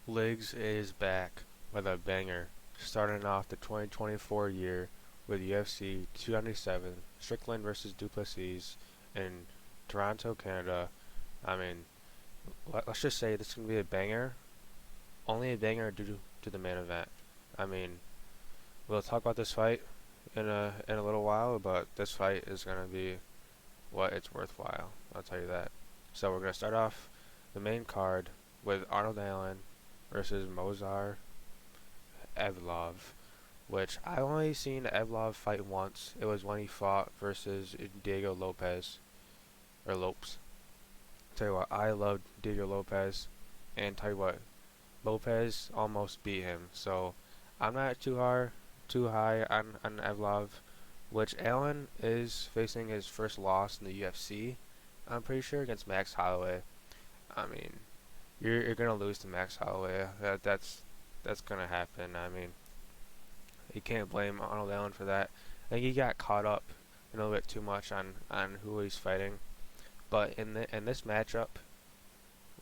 Liggs is back with a banger, starting off the 2024 year with UFC 297, Strickland versus Duplessis in Toronto, Canada. I mean, let's just say this is going to be a banger. Only a banger due to the main event. I mean, we'll talk about this fight in a little while, but this fight is going to be what it's worthwhile. I'll tell you that. So we're going to start off the main card with Arnold Allen versus Movsar Evloev, which I only seen Evloev fight once. It was when he fought versus Diego Lopes or Lopes. Tell you what, I love Diego Lopes, and tell you what, Lopez almost beat him. So I'm not too high on Evloev, which Allen is facing his first loss in the UFC. I'm pretty sure against Max Holloway. I mean, you're gonna lose to Max Holloway. That's gonna happen. I mean, you can't blame Arnold Allen for that. I think he got caught up a little bit too much on who he's fighting. But in this matchup,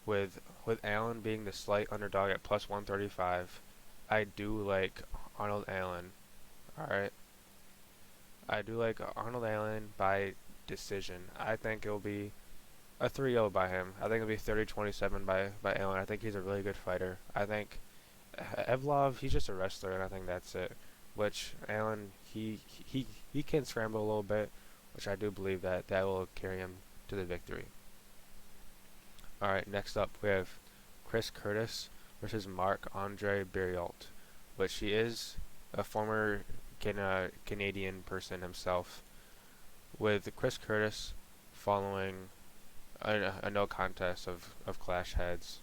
with Allen being the slight underdog at plus 135, I do like Arnold Allen. All right, I do like Arnold Allen by decision. I think it'll be a 3-0 by him. I think it'll be 30-27 by Allen. I think he's a really good fighter. I think Evlov, he's just a wrestler, and I think that's it. Which Allen, he can scramble a little bit, which I do believe that will carry him to the victory. All right, next up we have Chris Curtis versus Marc-Andre Barriault, which he is a former Canadian person himself. With Chris Curtis following a no contest of clash heads,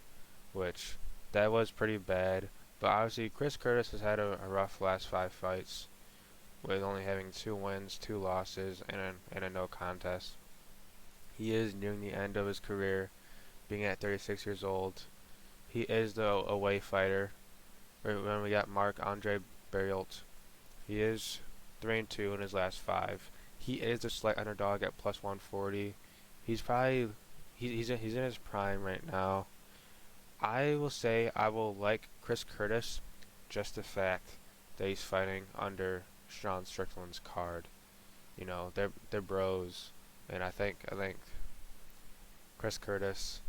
which that was pretty bad. But obviously, Chris Curtis has had a rough last 5 fights, with only having 2 wins, 2 losses, and a no contest. He is nearing the end of his career, being at 36 years old. He is the away fighter. When we got Marc-Andre Barriault, he is 3-2 in his last 5. He is the slight underdog at plus 140. He's in his prime right now. I will say I will like Chris Curtis, just the fact that he's fighting under Sean Strickland's card. You know, they're bros, and I think Chris Curtis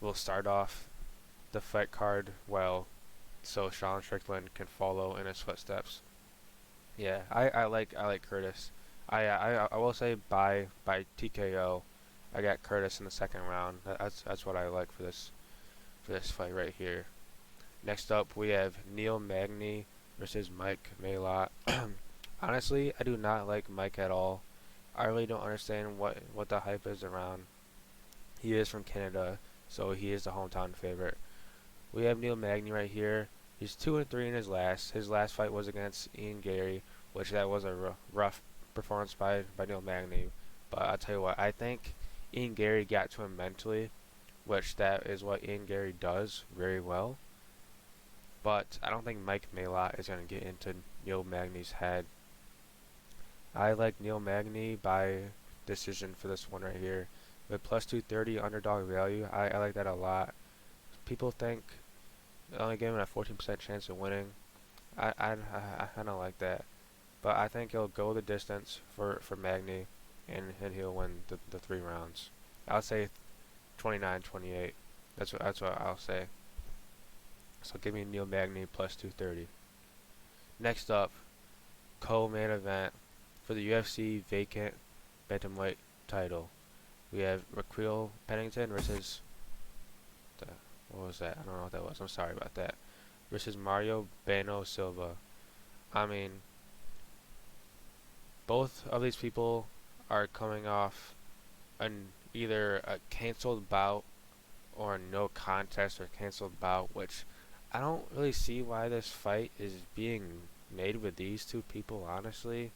will start off the fight card well, so Sean Strickland can follow in his footsteps. Yeah, I like Curtis. I will say by TKO. I got Curtis in the second round. That's what I like for this fight right here. Next up, we have Neil Magny versus Mike Malott. Honestly, I do not like Mike at all. I really don't understand what the hype is around. He is from Canada, so he is the hometown favorite. We have Neil Magny right here. He's 2-3 in his last. His last fight was against Ian Gary, which that was a rough performance by Neil Magny. But I'll tell you what, I think Ian Gary got to him mentally, which that is what Ian Gary does very well. But I don't think Mike Malott is going to get into Neil Magny's head. I like Neil Magny by decision for this one right here. With plus 230 underdog value, I like that a lot. People think only giving a 14% chance of winning. I don't like that. But I think he'll go the distance for Magny, and he'll win the 3 rounds. I'll say 29-28. That's what I'll say. So give me Neil Magny plus 230. Next up, co-main event for the UFC vacant bantamweight title. We have Raquel Pennington versus what was that? I don't know what that was. I'm sorry about that. Versus Mario Bano Silva. I mean, both of these people are coming off either a canceled bout or a no contest or canceled bout, which I don't really see why this fight is being made with these two people, honestly.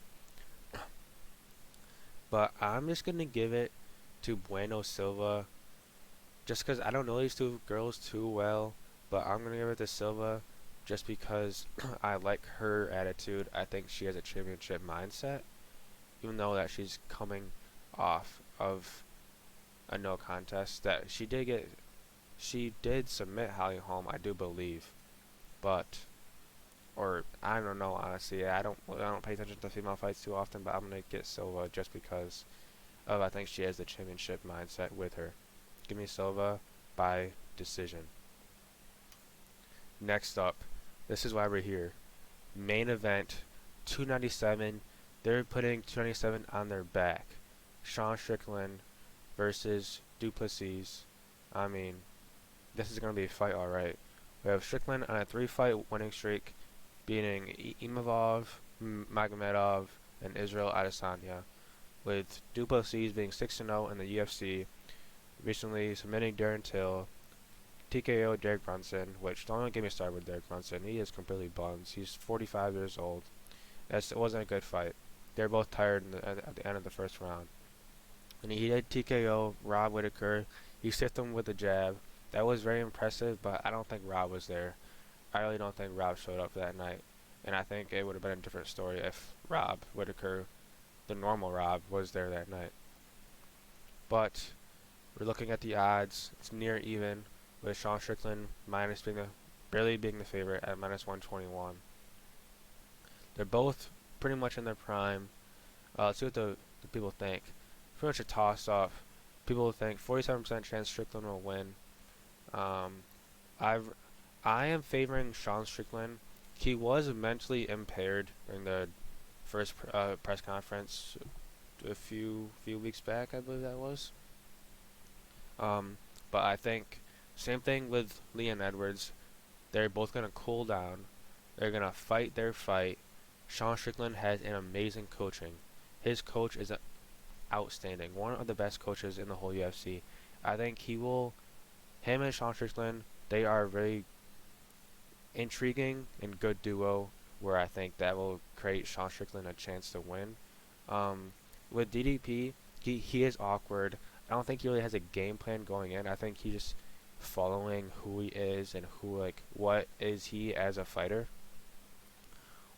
But I'm just gonna give it to Bueno Silva, just because I don't know these two girls too well. But I'm gonna give it to Silva, just because I like her attitude. I think she has a championship mindset, even though that she's coming off of a no contest. That she did get She did submit Holly Holm, I do believe, but or I don't know honestly. I don't pay attention to female fights too often, but I'm gonna get Silva just because of I think she has the championship mindset with her. Give me Silva by decision. Next up, this is why we're here. Main event, 297. They're putting 297 on their back. Sean Strickland versus Duplessis. I mean, this is gonna be a fight, alright. We have Strickland on a 3-fight winning streak, beating Imavov, Magomedov, and Israel Adesanya, with Duplessis being 6-0 in the UFC, recently submitting Darren Till, TKO Derek Brunson, which don't even get me started with Derek Brunson. He is completely buns. He's 45 years old. It wasn't a good fight. They're both tired at the end of the first round. And he did TKO Rob Whittaker. He stiffed him with a jab. That was very impressive, but I don't think Rob was there. I really don't think Rob showed up that night. And I think it would have been a different story if Rob Whittaker, the normal Rob, was there that night. But we're looking at the odds. It's near even, with Sean Strickland barely being the favorite at -121. They're both pretty much in their prime. Let's see what the people think. Pretty much a toss-off. People think 47% chance Strickland will win. Um, I am favoring Sean Strickland. He was mentally impaired during the first press conference a few weeks back, I believe that was. But I think same thing with Leon Edwards. They're both gonna cool down. They're gonna fight their fight. Sean Strickland has an amazing coaching. His coach is outstanding. One of the best coaches in the whole UFC. I think him and Sean Strickland, they are a very intriguing and good duo where I think that will create Sean Strickland a chance to win. With DDP, he is awkward. I don't think he really has a game plan going in. I think he's just following who he is and what is he as a fighter.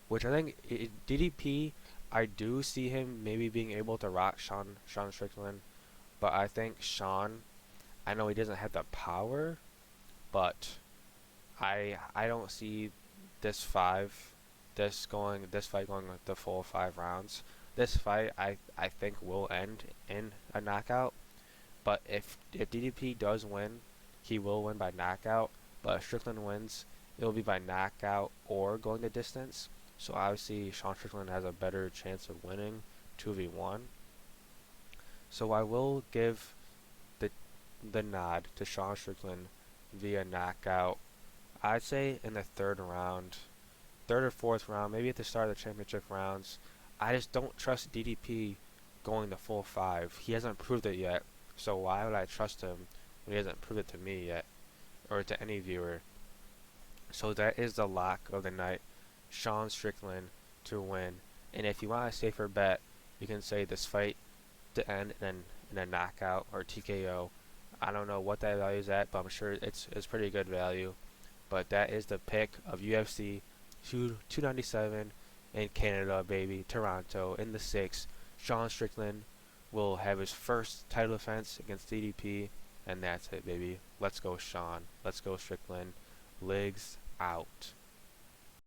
Which I think DDP, I do see him maybe being able to rock Sean Strickland, but I think Sean, I know he doesn't have the power, but I don't see this fight going the full 5 rounds. This fight I think will end in a knockout, but if DDP does win, he will win by knockout. But if Strickland wins, it will be by knockout or going the distance. So obviously Sean Strickland has a better chance of winning 2v1. So I will give the nod to Sean Strickland via knockout. I'd say in the third or fourth round, maybe at the start of the championship rounds. I just don't trust DDP going the full 5. He hasn't proved it yet, so why would I trust him when he hasn't proved it to me yet, or to any viewer? So that is the lock of the night. Sean Strickland to win. And if you want a safer bet, you can say this fight to end in a knockout or TKO. I don't know what that value is at, but I'm sure it's pretty good value. But that is the pick of UFC 297 in Canada, baby, Toronto, in the 6th. Sean Strickland will have his first title defense against DDP, and that's it, baby. Let's go, Sean. Let's go, Strickland. Legs out.